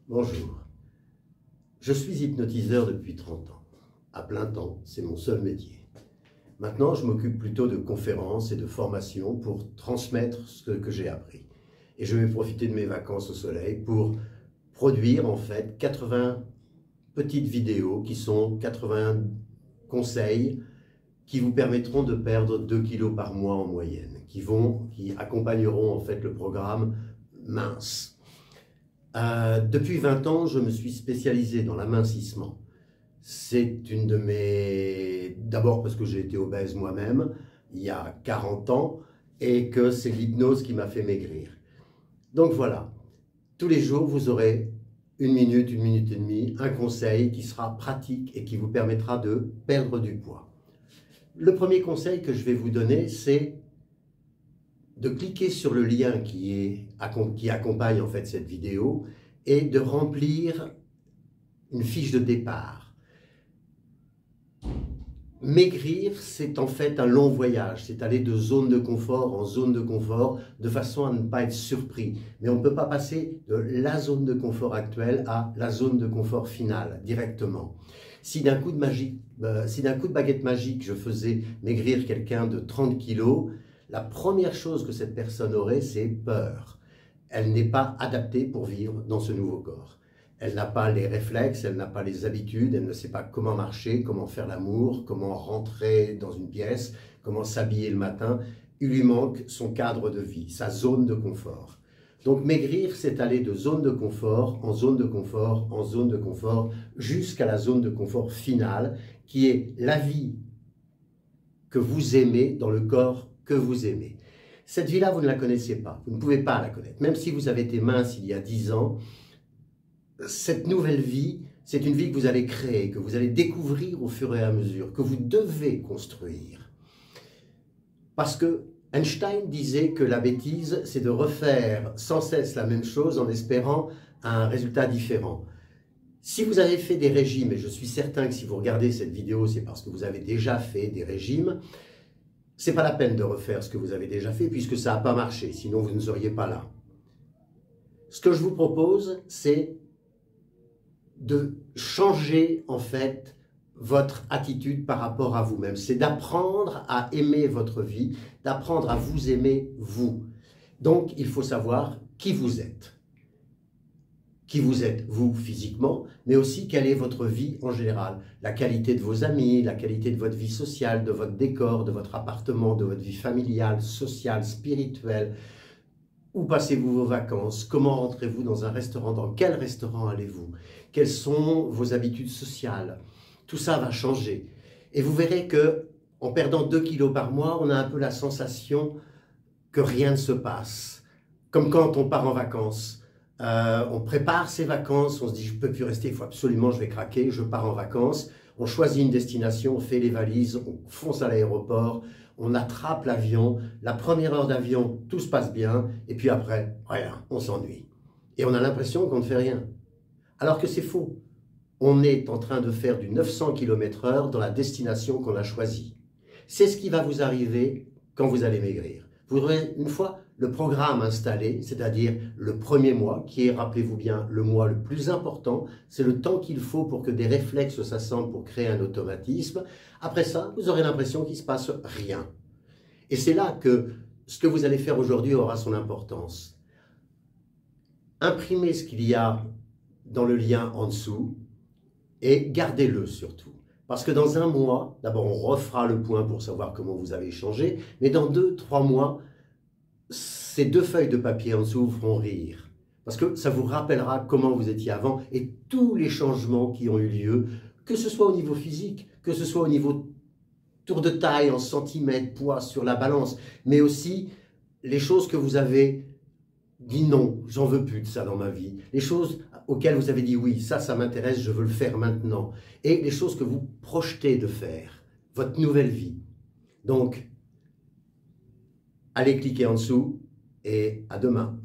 Bonjour, je suis hypnotiseur depuis 30 ans. À plein temps, c'est mon seul métier. Maintenant, je m'occupe plutôt de conférences et de formations pour transmettre ce que j'ai appris. Et je vais profiter de mes vacances au soleil pour produire en fait 80 petites vidéos qui sont 80 conseils qui vous permettront de perdre 2 kilos par mois en moyenne, qui accompagneront en fait le programme mince. Depuis 20 ans, je me suis spécialisé dans l'amincissement. C'est une de mes... D'abord parce que j'ai été obèse moi-même, il y a 40 ans, et que c'est l'hypnose qui m'a fait maigrir. Donc voilà, tous les jours, vous aurez une minute et demie, un conseil qui sera pratique et qui vous permettra de perdre du poids. Le premier conseil que je vais vous donner, c'est de cliquer sur le lien qui accompagne en fait cette vidéo et de remplir une fiche de départ. Maigrir, c'est en fait un long voyage, c'est aller de zone de confort en zone de confort de façon à ne pas être surpris. Mais on ne peut pas passer de la zone de confort actuelle à la zone de confort finale directement. Si d'un coup de baguette magique, je faisais maigrir quelqu'un de 30 kilos, la première chose que cette personne aurait, c'est peur. Elle n'est pas adaptée pour vivre dans ce nouveau corps. Elle n'a pas les réflexes, elle n'a pas les habitudes, elle ne sait pas comment marcher, comment faire l'amour, comment rentrer dans une pièce, comment s'habiller le matin. Il lui manque son cadre de vie, sa zone de confort. Donc maigrir, c'est aller de zone de confort en zone de confort en zone de confort jusqu'à la zone de confort finale qui est la vie que vous aimez dans le corps que vous aimez. Cette vie-là, vous ne la connaissez pas, vous ne pouvez pas la connaître. Même si vous avez été mince il y a 10 ans, cette nouvelle vie, c'est une vie que vous allez créer, que vous allez découvrir au fur et à mesure, que vous devez construire. Parce que Einstein disait que la bêtise, c'est de refaire sans cesse la même chose en espérant un résultat différent. Si vous avez fait des régimes, et je suis certain que si vous regardez cette vidéo, c'est parce que vous avez déjà fait des régimes, c'est pas la peine de refaire ce que vous avez déjà fait puisque ça n'a pas marché, sinon vous ne seriez pas là. Ce que je vous propose, c'est de changer en fait votre attitude par rapport à vous-même. C'est d'apprendre à aimer votre vie, d'apprendre à vous aimer vous. Donc il faut savoir qui vous êtes. Qui vous êtes, vous, physiquement, mais aussi quelle est votre vie en général. La qualité de vos amis, la qualité de votre vie sociale, de votre décor, de votre appartement, de votre vie familiale, sociale, spirituelle. Où passez-vous vos vacances? Comment rentrez-vous dans un restaurant? Dans quel restaurant allez-vous? Quelles sont vos habitudes sociales? Tout ça va changer. Et vous verrez que en perdant 2 kilos par mois, on a un peu la sensation que rien ne se passe. Comme quand on part en vacances. On prépare ses vacances, on se dit je ne peux plus rester, il faut absolument, je vais craquer, je pars en vacances. On choisit une destination, on fait les valises, on fonce à l'aéroport, on attrape l'avion. La première heure d'avion, tout se passe bien, et puis après, rien, on s'ennuie. Et on a l'impression qu'on ne fait rien. Alors que c'est faux. On est en train de faire du 900 km/h dans la destination qu'on a choisie. C'est ce qui va vous arriver quand vous allez maigrir. Vous aurez une fois le programme installé, c'est-à-dire le premier mois, qui est, rappelez-vous bien, le mois le plus important, c'est le temps qu'il faut pour que des réflexes s'assemblent pour créer un automatisme. Après ça, vous aurez l'impression qu'il ne se passe rien. Et c'est là que ce que vous allez faire aujourd'hui aura son importance. Imprimez ce qu'il y a dans le lien en dessous et gardez-le surtout. Parce que dans un mois, d'abord on refera le point pour savoir comment vous avez changé, mais dans 2-3 mois, ces 2 feuilles de papier en dessous vous feront rire. Parce que ça vous rappellera comment vous étiez avant et tous les changements qui ont eu lieu, que ce soit au niveau physique, que ce soit au niveau tour de taille en centimètres, poids sur la balance, mais aussi les choses que vous avez dit non, j'en veux plus de ça dans ma vie. Les choses auxquelles vous avez dit oui, ça m'intéresse, je veux le faire maintenant. Et les choses que vous projetez de faire, votre nouvelle vie. Donc, allez cliquer en dessous et à demain.